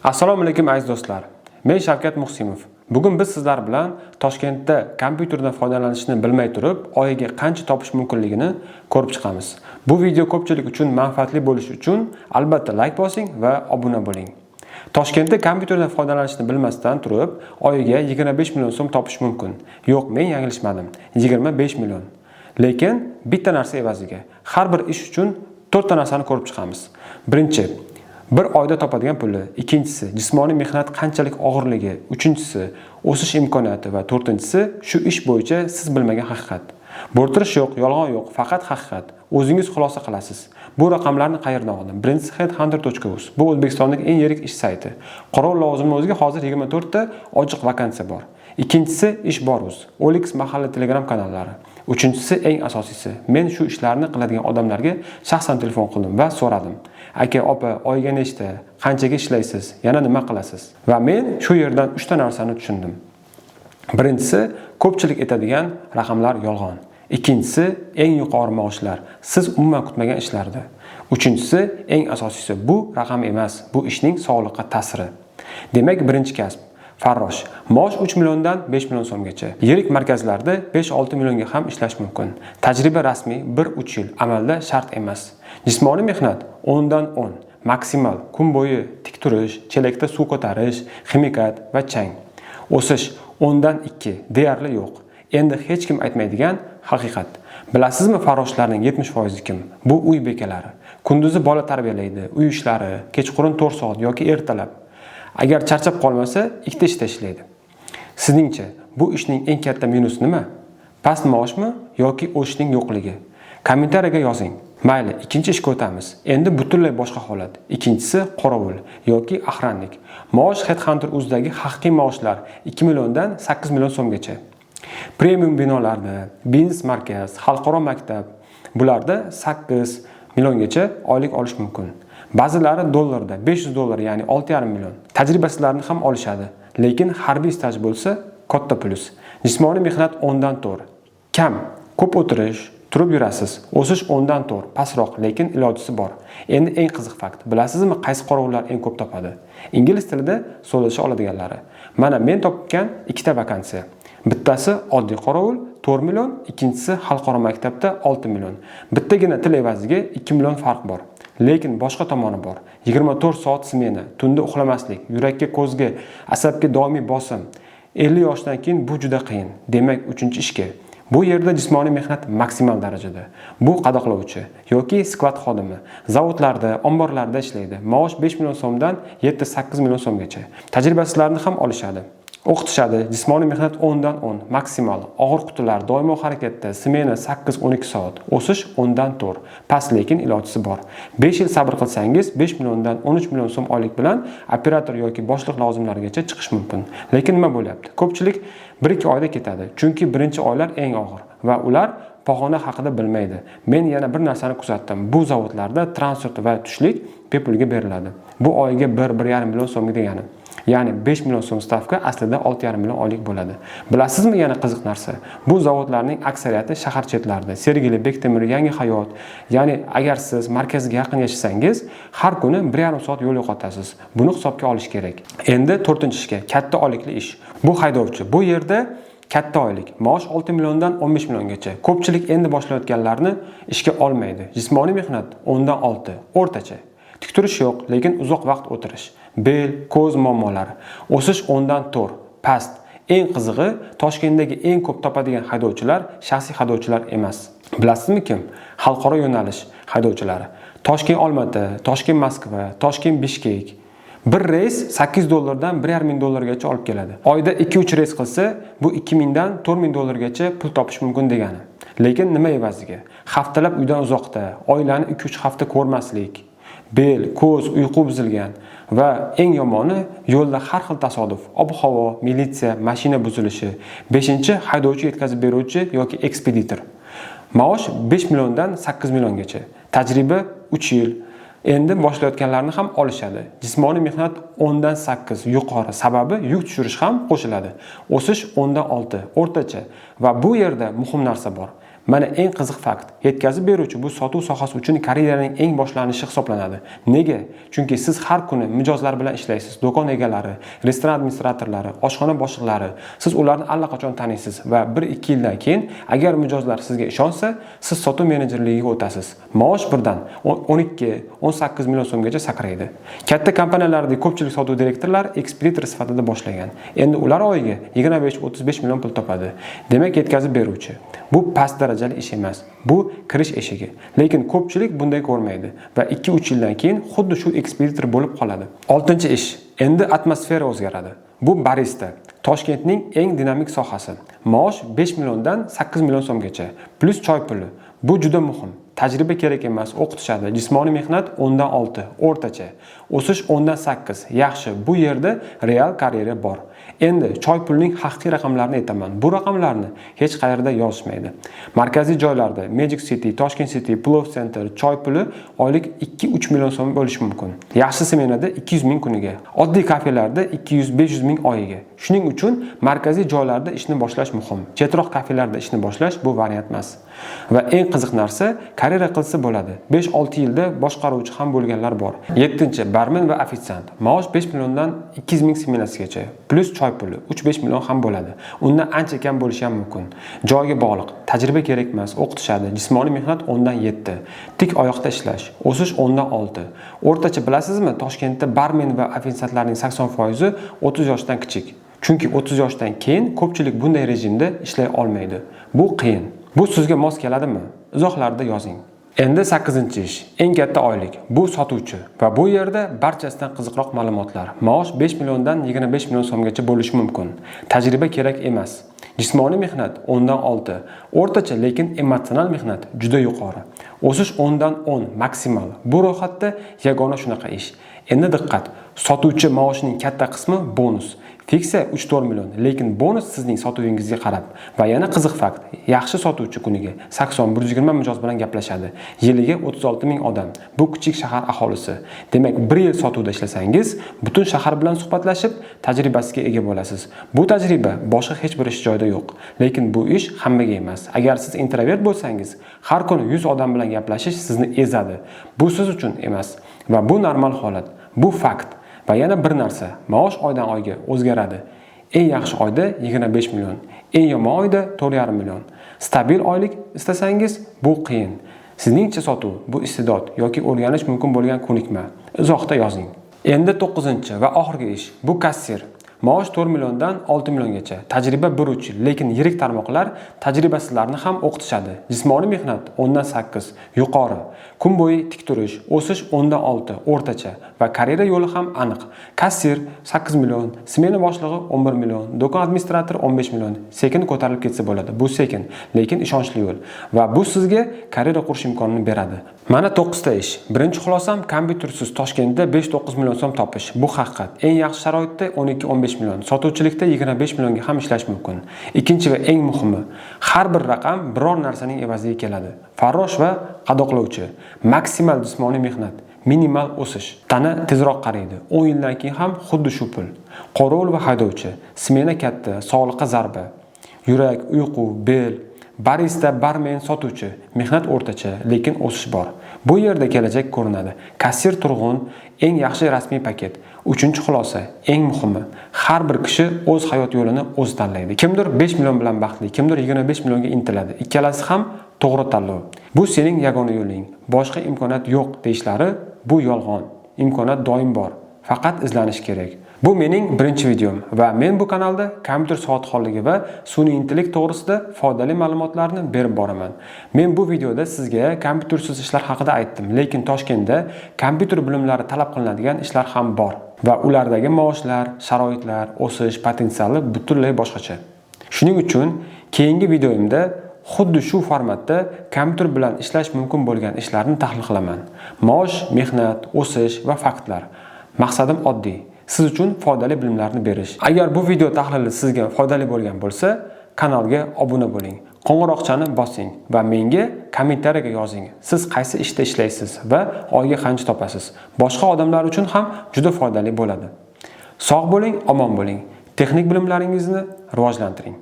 Assalomu alaykum aziz do'stlar. Men Shavkat Muhsimov. Bugun biz sizlar bilan Toshkentda kompyuterdan foydalanishni bilmay turib, oyiga qancha topish mumkinligini ko'rib chiqamiz. Bu video ko'pchilik uchun manfaatli bo'lishi uchun albatta like bosing va obuna bo'ling. Toshkentda kompyuterdan foydalanishni bilmasdan turib, oyiga 25 million so'm topish mumkin. Yo'q, men yanglishmadim. 25 million. Lekin bitta narsa evaziga har bir ish uchun 4 ta narsani ko'rib chiqamiz. Birinchi, bir oyda topadigan puli, ikkinchisi jismoniy mehnat qanchalik og'irligi, uchinchisi o'sish imkoniyati va to'rtinchisi shu ish bo'yicha siz bilmagan haqiqat. Bo'rtirish yo'q, yolg'on yo'q, faqat haqiqat. O'zingiz xulosa qilasiz. Bu raqamlarni qayerdan oldim? Birinchisi headhunter.uz. Bu O'zbekistondagi eng yirik ish sayti. Qorovul lavozimining o'ziga hozir 24 ta ochiq vakansiya bor. Ikkinchisi ish bor.uz, OLX mahalla Telegram kanallari. Uchinchisi eng asosiysi, men shu ishlarni qiladigan odamlarga shaxsan telefon qildim va so'radim. Aka, opa, oyiga nechta, qanchaga ishlaysiz, yana nima qilasiz? Va men shu yerdan 3 ta narsani tushundim. Birinchisi, ko'pchilik aytadigan raqamlar yolg'on. Ikkinchisi, eng yuqori maoshlar, siz umuman kutmagan ishlarda. Uchinchisi, eng asosiysi, bu raqam emas, bu ishning sog'liqqa ta'siri. Demak, birinchi kasb farrosh. Maosh 3 milliondan 5 million so'mgacha. Yirik markazlarda 5-6 millionga ham ishlash mumkin. Tajriba rasmiy 1-3 yil, amalda shart emas. Jismoniy mehnat 10 dan 10, maksimal kun bo'yi tik turish, chelakda suv ko'tarish, ximikat va chang. O'sish 10 dan 2, deyarli yo'q. Endi hech kim aytmaydigan haqiqat. Bilasizmi, farroshlarning 70% kim? Bu uy bekalari. Kunduzi bola tarbiyalaydi, uy ishlari, kechqurun 4 soat yoki ertalab. Agar charchab qolmasa, ikkita ishda ishlaydi. Sizningcha, bu ishning eng katta minusi nima? Past maoshmi yoki o'sishning yo'qligi? Kommentariyaga yozing. Mayli, ikkinchi ishga o'tamiz. Endi butunlay boshqa holat. Ikkinchisi qorovul yoki axranlik. Maosh headhunter.uz'dagi haqiqiy maoshlar 2 milliondan 8 million so'mgacha. Premium binolarda, biznes markaz, xalqaro maktab, bularda 8 milliongacha oylik olish mumkin. Ba'zilari dollarda, 500 dollar, ya'ni 6,5 million. Tajribasizlarni ham olishadi, lekin harbiy staj bo'lsa, katta plyus. Jismoniy mehnat 10 dan 4. Kam, ko'p o'tirish, turib yurasiz. O'sish 10 dan 4, pastroq, lekin ilojisi bor. Endi eng qiziq fakt. Bilasizmi, qaysi qorovullar eng ko'p topadi? Ingliz tilida so'zlasha oladiganlari. Mana men topgan ikkita vakansiya. Bittasi oddiy qorovul 4 million, ikkinchisi xalqaro maktabda 6 million. Bittagina til evaziga 2 million farq bor. Lekin boshqa tomoni bor. 24 soat smena, tunda uxlamaslik, yurakka, ko'zga, asabga doimiy bosim. 50 yoshdan keyin bu juda qiyin. Demak, 3-ishga. Bu yerda jismoniy mehnat maksimal darajada. Bu qadoqlovchi yoki sklad xodimi, zavodlarda, omborlarda ishlaydi. Maosh 5 million so'mdan 7-8 million so'mgacha. Tajribasizlarni ham olishadi. O'qitishadi. Jismoniy mehnat 10 dan 10, maksimal. Og'ir qutilar, doimo harakatda, smena 8-12 soat. O'sish 10 dan 4, past lekin ilojisi bor. 5 yil sabr qilsangiz 5 milliondan 13 million so'm oylik bilan operator yoki boshliq lavozimlarigacha chiqish mumkin. Lekin nima bo'lyapti? Ko'pchilik 1-2 oyda ketadi. Chunki birinchi oylar eng og'ir va ular pog'ona haqida bilmaydi. Men yana bir narsani kuzatdim. Bu zavodlarda transport va tushlik bepulga beriladi. Bu oyiga 1-1,5 million so'mga degani. Ya'ni 5 million so'm stavka aslida 6,5 million oylik bo'ladi. Bilasizmi, yana qiziq narsa? Bu zavodlarning aksariyati shahar chetlarida. Sergeli, Bektemir, Yangi Hayot. Ya'ni agar siz markazga yaqin yashasangiz, har kuni 1,5 soat yo'l yo'qotasiz. Buni hisobga olish kerak. Endi 4-ishga, katta oylikli ish. Bu haydovchi. Bu yerda katta oylik, maosh 6 milliondan 15 milliongacha. Ko'pchilik endi boshlayotganlarni ishga olmaydi. Jismoniy mehnat 10 dan 6, o'rtacha. Tik turish yo'q, lekin uzoq vaqt o'tirish. Bel, ko'z muammolari. O'sish 10 dan 4, past. Eng qizig'i, Toshkentdagi eng ko'p topadigan haydovchilar shaxsiy haydovchilar emas. Bilasizmi kim? Xalqaro yo'nalish haydovchilari. Toshkent Olmata, Toshkent Moskva, Toshkent Bishkek. Bir reys 8 dollardan 1,5 ming dollargacha olib keladi. Oyda 2-3 reys qilsa, bu 2 mingdan 4 ming dollargacha pul topish mumkin degani. Lekin nima evaziga? Haftalab uydan uzoqda, oilani 2-3 hafta ko'rmaslik. Bel, ko'z, uyqu buzilgan va eng yomoni yo'lda har xil tasodif, ob-havo, militsiya, mashina buzilishi. 5-chi haydovchi yetkazib beruvchi yoki ekspeditor. Maosh 5 milliondan 8 milliongacha. Tajriba 3 yil. Endi boshlayotganlarni ham olishadi. Jismoniy mehnat 10 dan 8 yuqori, sababi yuk tushirish ham qo'shiladi. O'sish 10 dan 6, o'rtacha va bu yerda muhim narsa bor. Mana eng qiziq fakt. Yetkazib beruvchi bu sotuv sohasi uchun karyeraning eng boshlanishi hisoblanadi. Nega? Chunki siz har kuni mijozlar bilan ishlaysiz. Do'kon egalari, restoran administratorlari, oshxona boshliqlari. Siz ularni allaqachon taniysiz va 1-2 yildan keyin agar mijozlar sizga ishonsa, siz sotuv menejerligiga o'tasiz. Maosh birdan 12-18 million so'mgacha sakraydi. Katta kompaniyalardagi ko'pchilik sotuv direktorlari ekspeditor sifatida boshlagan. Endi ular oyiga 25-35 million pul topadi. Demak, yetkazib beruvchi. Bu past darajali ish emas. Bu kirish eshigi. Lekin ko'pchilik bunday ko'rmaydi va 2-3 yildan keyin xuddi shu ekspeditor bo'lib qoladi. 6-ish. Endi atmosfera o'zgaradi. Bu barista. Toshkentning eng dinamik sohasi. Maosh 5 milliondan 8 million so'mgacha, plus choy puli. Bu juda muhim. Tajriba kerak emas, o'qitishadi. Jismoniy mehnat 10dan 6, o'rtacha. O'sish 10dan 8. Yaxshi, bu yerda real karyera bor. Endi choy pulining haqiqiy raqamlarini aytaman. Bu raqamlarni hech qayerda yozishmaydi. Markaziy joylarda Magic City, Toshkent City, Plov Center choy puli oylik 2-3 million so'm bo'lishi mumkin. Yaxshi smenada 200 ming kuniga, oddiy kafelarda 200-500 ming oyiga. Shuning uchun markaziy joylarda ishni boshlash muhim. Chetroq kafelarda ishni boshlash bu variant emas. Va eng qiziq narsa, karyera qilsa bo'ladi. 5-6 yilda boshqaruvchi ham bo'lganlar bor. 7-chi, barmen va ofitsiant. Maosh 5 milliondan 200 ming smenasigacha, plus choy puli 3-5 million ham bo'ladi. Undan ancha kam bo'lishi ham mumkin. Joyga bog'liq, tajriba kerak emas, o'qitishadi. Jismoniy mehnat 10dan 7, tik oyoqda ishlash, o'sish 10dan 6. O'rtacha bilasizmi, Toshkentda barmen va ofitsiantlarning 80% 30 yoshdan kichik. Chunki 30 yoshdan keyin ko'pchilik bunday rejimda ishlay olmaydi. Bu qiyin. Bu sizga mos keladimi? Izohlarda yozing. Endi 8-ish, eng katta oylik. Bu sotuvchi va bu yerda barchasidan qiziqroq ma'lumotlar. Maosh 5 milliondan 25 million so'mgacha bo'lishi mumkin. Tajriba kerak emas. Jismoniy mehnat 10dan 6, o'rtacha lekin emotsional mehnat juda yuqori. O'sish 10dan 10 maksimal. Bu ro'yxatda yagona shunaqa ish. Endi diqqat, sotuvchi maoshining katta qismi bonus. Fiksa 3-4 million, lekin bonus sizning sotuvingizga qarab. Va yana qiziq fakt, yaxshi sotuvchi kuniga 80-120 mijoz bilan gaplashadi. Yiliga 36 ming odam. Bu kichik shahar aholisi. Demak, 1 yil sotuvda ishlasangiz, butun shahar bilan suhbatlashib, tajribasiga ega bo'lasiz. Bu tajriba boshqa hech bir ish joyida yo'q. Lekin bu ish hammaga emas. Agar siz introvert bo'lsangiz, har kuni 100 odam bilan gaplashish sizni ezadi. Bu siz uchun emas va bu normal holat. Bu fakt. Va yana bir narsa, maosh oydan oyga o'zgaradi. Eng yaxshi oyda 25 million, eng yomon oyda 4,5 million. Stabil oylik istasangiz, bu qiyin. Sizningcha sotuv bu istedod yoki o'rganish mumkin bo'lgan ko'nikma. Izohda yozing. Endi 9-chi va oxirgi ish, bu kassir. Maosh 4 milliondan 6 milliongacha. Tajriba 1-3 yil, lekin yirik tarmoqlar tajribasizlarni ham o'qitishadi. Jismoniy mehnat 10dan 8, yuqori. Kun bo'yi tik turish, o'sish 10dan 6, o'rtacha va karyera yo'li ham aniq. Kassir 8 million, smena boshlig'i 11 million, do'kon administratori 15 million. Sekin ko'tarilib ketsa bo'ladi. Bu sekin, lekin ishonchli yo'l va bu sizga karyera qurish imkonini beradi. Mana 9 ta ish. Birinchi xulosam, kompyutersiz Toshkentda 5-9 million so'm topish. Bu haqiqat. Eng yaxshi sharoitda 12-15 million, sotuvchilikda 25 millionga ham ishlash mumkin. Ikkinchi va eng muhimi, har bir raqam biror narsaning evaziga keladi. Farrosh va qadoqlovchi, maksimal jismoniy mehnat, minimal o'sish. Tana tezroq qaraydi. 10 yildan keyin ham xuddi shu pul. Qorovul va haydovchi, smena katta, sog'liqqa zarba. Yurak, uyqu, bel, barista, barmen, sotuvchi, mehnat o'rtacha, lekin o'sish bor. Bu yerda kelajak ko'rinadi. Kassir turg'un, eng yaxshi rasmiy paket. 3-xulosa, eng muhimi, har bir kishi o'z hayot yo'lini o'zi tanlaydi. Kimdir 5 million bilan baxtli, kimdir 25 millionga intiladi. Ikkalasi ham to'g'ri tanlov. Bu sening yagona yo'ling. Boshqa imkoniyat yo'q deyishlari bu yolg'on. Imkoniyat doim bor. Faqat izlanish kerak. Bu mening birinchi videom va men bu kanalda kompyuter savodxonligi va sun'iy intellekt to'g'risida foydali ma'lumotlarni berib boraman. Men bu videoda sizga kompyutersiz ishlar haqida aytdim, lekin Toshkentda kompyuter bilimlari talab qilinadigan ishlar ham bor va ulardagi maoshlar, sharoitlar, o'sish potensiali butunlay boshqacha. Shuning uchun keyingi videoimda xuddi shu formatda kompyuter bilan ishlash mumkin bo'lgan ishlarni tahlil qilaman. Maosh, mehnat, o'sish va faktlar. Maqsadim oddiy. Siz uchun foydali bilimlarni berish. Agar bu video tahlili sizga foydali bo'lgan bo'lsa, kanalga obuna bo'ling. Qo'ng'iroqchani bosing va menga kommentariyaga yozing. Siz qaysi ishda ishlaysiz va oyga qancha topasiz? Boshqa odamlar uchun ham juda foydali bo'ladi. Sog' bo'ling, omon bo'ling. Texnik bilimlaringizni rivojlantiring.